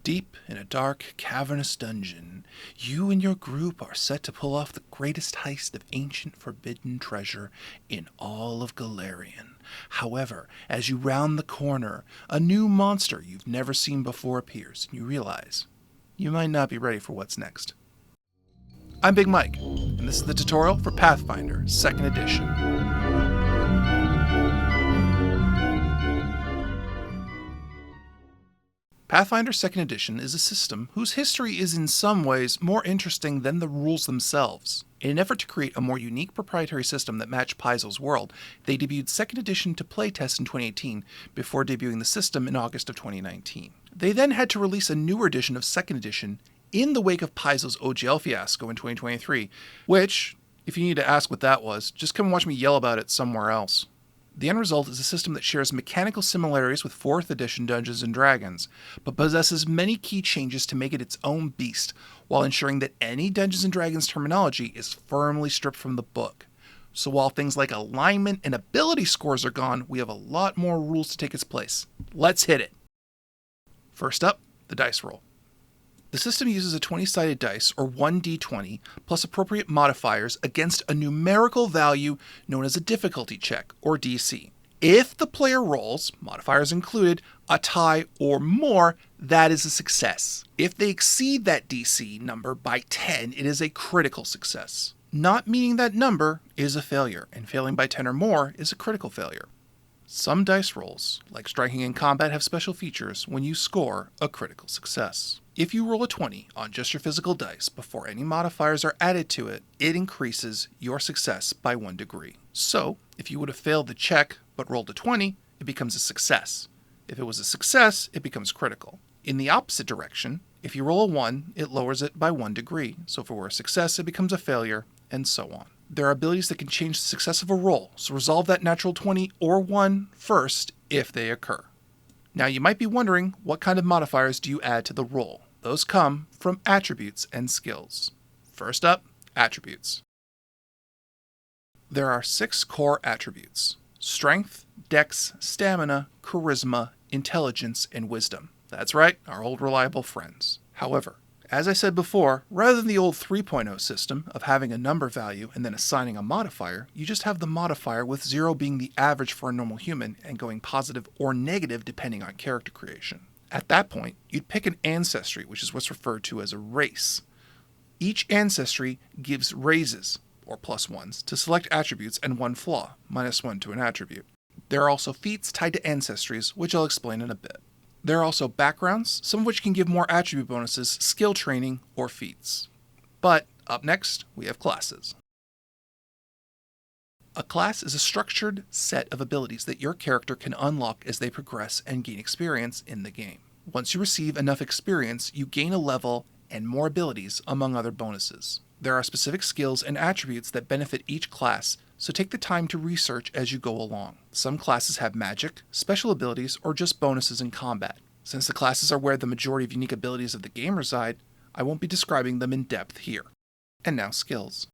Deep in a dark, cavernous dungeon, you and your group are set to pull off the greatest heist of ancient forbidden treasure in all of Galarian. However, as you round the corner, a new monster you've never seen before appears, and you realize you might not be ready for what's next. I'm Big Mike, and this is the tutorial for Pathfinder 2nd Edition. Pathfinder 2nd Edition is a system whose history is in some ways more interesting than the rules themselves. In an effort to create a more unique proprietary system that matched Paizo's world, they debuted 2nd Edition to playtest in 2018 before debuting the system in August of 2019. They then had to release a newer edition of 2nd Edition in the wake of Paizo's OGL fiasco in 2023, which, if you need to ask what that was, just come and watch me yell about it somewhere else. The end result is a system that shares mechanical similarities with 4th edition Dungeons & Dragons, but possesses many key changes to make it its own beast, while ensuring that any Dungeons & Dragons terminology is firmly stripped from the book. So while things like alignment and ability scores are gone, we have a lot more rules to take its place. Let's hit it! First up, the dice roll. The system uses a 20-sided dice, or 1d20, plus appropriate modifiers against a numerical value known as a difficulty check, or DC. If the player rolls, modifiers included, a tie or more, that is a success. If they exceed that DC number by 10, it is a critical success. Not meeting that number is a failure, and failing by 10 or more is a critical failure. Some dice rolls, like striking in combat, have special features when you score a critical success. If you roll a 20 on just your physical dice before any modifiers are added to it, it increases your success by 1 degree. So, if you would have failed the check but rolled a 20, it becomes a success. If it was a success, it becomes critical. In the opposite direction, if you roll a 1, it lowers it by 1 degree. So if it were a success, it becomes a failure, and so on. There are abilities that can change the success of a roll, so resolve that natural 20 or 1 first if they occur. Now you might be wondering, what kind of modifiers do you add to the roll? Those come from attributes and skills. First up, attributes. There are 6 core attributes: strength, dex, stamina, charisma, intelligence, and wisdom. That's right, our old reliable friends. However, as I said before, rather than the old 3.0 system of having a number value and then assigning a modifier, you just have the modifier with 0 being the average for a normal human and going positive or negative depending on character creation. At that point, you'd pick an ancestry, which is what's referred to as a race. Each ancestry gives raises, or +1s, to select attributes and 1 flaw, -1 to an attribute. There are also feats tied to ancestries, which I'll explain in a bit. There are also backgrounds, some of which can give more attribute bonuses, skill training, or feats. But up next, we have classes. A class is a structured set of abilities that your character can unlock as they progress and gain experience in the game. Once you receive enough experience, you gain a level and more abilities, among other bonuses. There are specific skills and attributes that benefit each class, so take the time to research as you go along. Some classes have magic, special abilities, or just bonuses in combat. Since the classes are where the majority of unique abilities of the game reside, I won't be describing them in depth here. And now skills.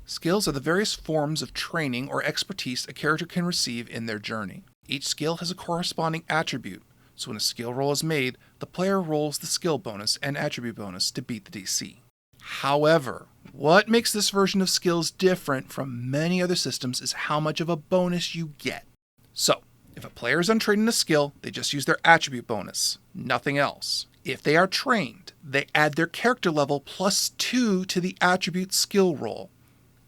Skills are the various forms of training or expertise a character can receive in their journey. Each skill has a corresponding attribute, so when a skill roll is made, the player rolls the skill bonus and attribute bonus to beat the DC. However, what makes this version of skills different from many other systems is how much of a bonus you get. So, if a player is untrained in a skill, they just use their attribute bonus, nothing else. If they are trained, they add their character level +2 to the attribute skill roll.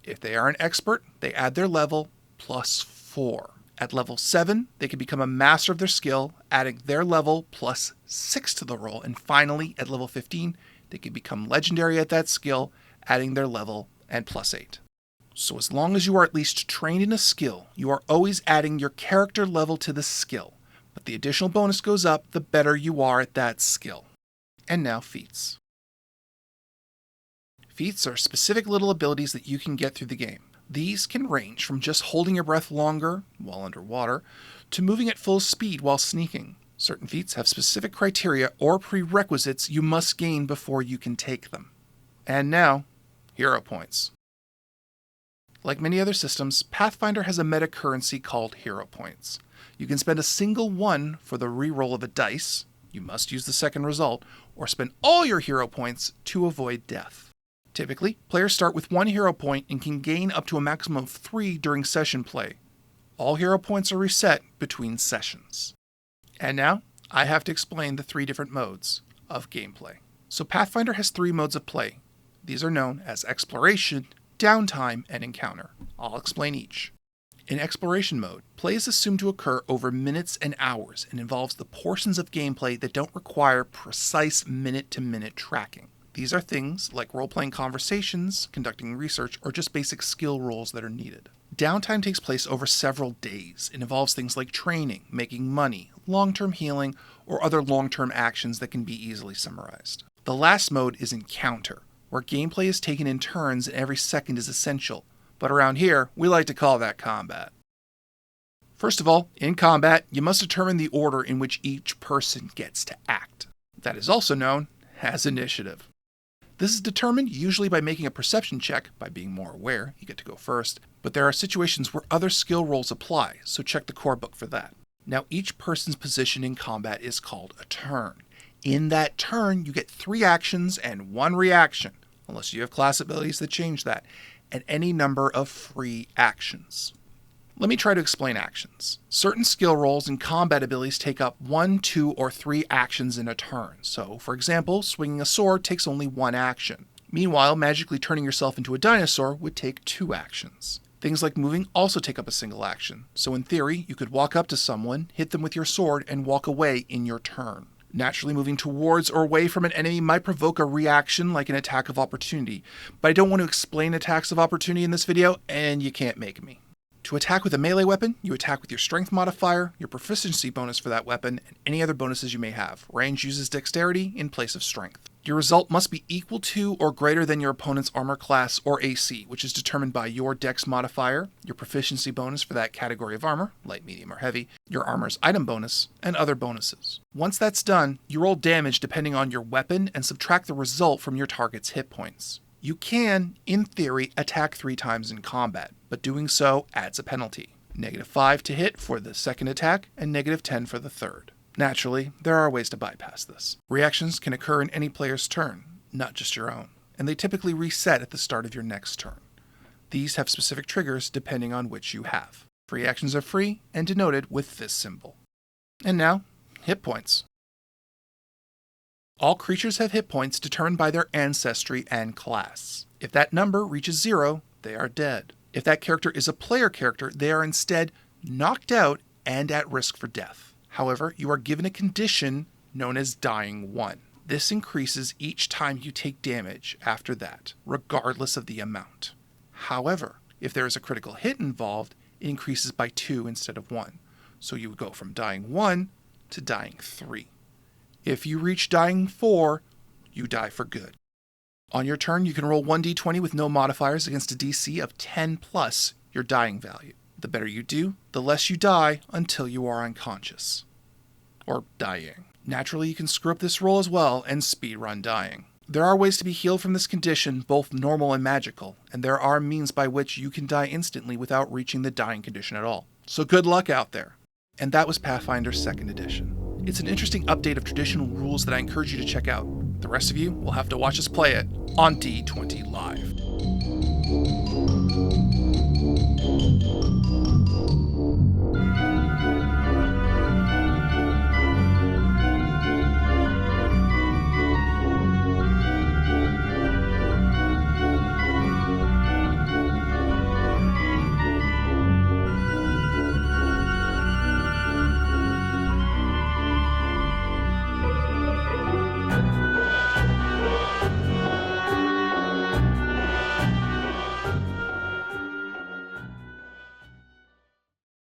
If they are an expert, they add their level +4. At level 7, they can become a master of their skill, adding their level +6 to the roll. And finally, at level 15, they can become legendary at that skill, adding their level and +8. So as long as you are at least trained in a skill, you are always adding your character level to the skill. But the additional bonus goes up the better you are at that skill. And now feats. Feats are specific little abilities that you can get through the game. These can range from just holding your breath longer while underwater to moving at full speed while sneaking. Certain feats have specific criteria or prerequisites you must gain before you can take them. And now, hero points. Like many other systems, Pathfinder has a meta currency called hero points. You can spend a single one for the reroll of a dice, you must use the second result, or spend all your hero points to avoid death. Typically, players start with 1 hero point and can gain up to a maximum of 3 during session play. All hero points are reset between sessions. And now, I have to explain the 3 different modes of gameplay. So Pathfinder has 3 modes of play. These are known as Exploration, Downtime, and Encounter. I'll explain each. In Exploration mode, play is assumed to occur over minutes and hours and involves the portions of gameplay that don't require precise minute-to-minute tracking. These are things like role-playing conversations, conducting research, or just basic skill rolls that are needed. Downtime takes place over several days and involves things like training, making money, long-term healing, or other long-term actions that can be easily summarized. The last mode is Encounter, where gameplay is taken in turns and every second is essential, but around here, we like to call that combat. First of all, in combat, you must determine the order in which each person gets to act. That is also known as initiative. This is determined usually by making a perception check, by being more aware, you get to go first, but there are situations where other skill rolls apply, so check the core book for that. Now, each person's position in combat is called a turn. In that turn, you get 3 actions and 1 reaction, unless you have class abilities that change that, and any number of free actions. Let me try to explain actions. Certain skill rolls and combat abilities take up 1, 2, or 3 actions in a turn. So, for example, swinging a sword takes only 1 action. Meanwhile, magically turning yourself into a dinosaur would take 2 actions. Things like moving also take up a single action. So in theory, you could walk up to someone, hit them with your sword, and walk away in your turn. Naturally, moving towards or away from an enemy might provoke a reaction like an attack of opportunity, but I don't want to explain attacks of opportunity in this video, and you can't make me. To attack with a melee weapon, you attack with your strength modifier, your proficiency bonus for that weapon, and any other bonuses you may have. Range uses dexterity in place of strength. Your result must be equal to or greater than your opponent's armor class or AC, which is determined by your dex modifier, your proficiency bonus for that category of armor, light, medium, or heavy, your armor's item bonus, and other bonuses. Once that's done, you roll damage depending on your weapon and subtract the result from your target's hit points. You can, in theory, attack 3 times in combat, but doing so adds a penalty. -5 to hit for the second attack, and -10 for the third. Naturally, there are ways to bypass this. Reactions can occur in any player's turn, not just your own, and they typically reset at the start of your next turn. These have specific triggers depending on which you have. Free actions are free and denoted with this symbol. And now, hit points. All creatures have hit points determined by their ancestry and class. If that number reaches 0, they are dead. If that character is a player character, they are instead knocked out and at risk for death. However, you are given a condition known as Dying 1. This increases each time you take damage after that, regardless of the amount. However, if there is a critical hit involved, it increases by 2 instead of 1. So you would go from Dying 1 to Dying 3. If you reach Dying 4, you die for good. On your turn, you can roll 1d20 with no modifiers against a DC of 10 plus your dying value. The better you do, the less you die until you are unconscious. Or dying. Naturally, you can screw up this roll as well and speedrun dying. There are ways to be healed from this condition, both normal and magical, and there are means by which you can die instantly without reaching the dying condition at all. So good luck out there. And that was Pathfinder 2nd Edition. It's an interesting update of traditional rules that I encourage you to check out. The rest of you will have to watch us play it on D20Live.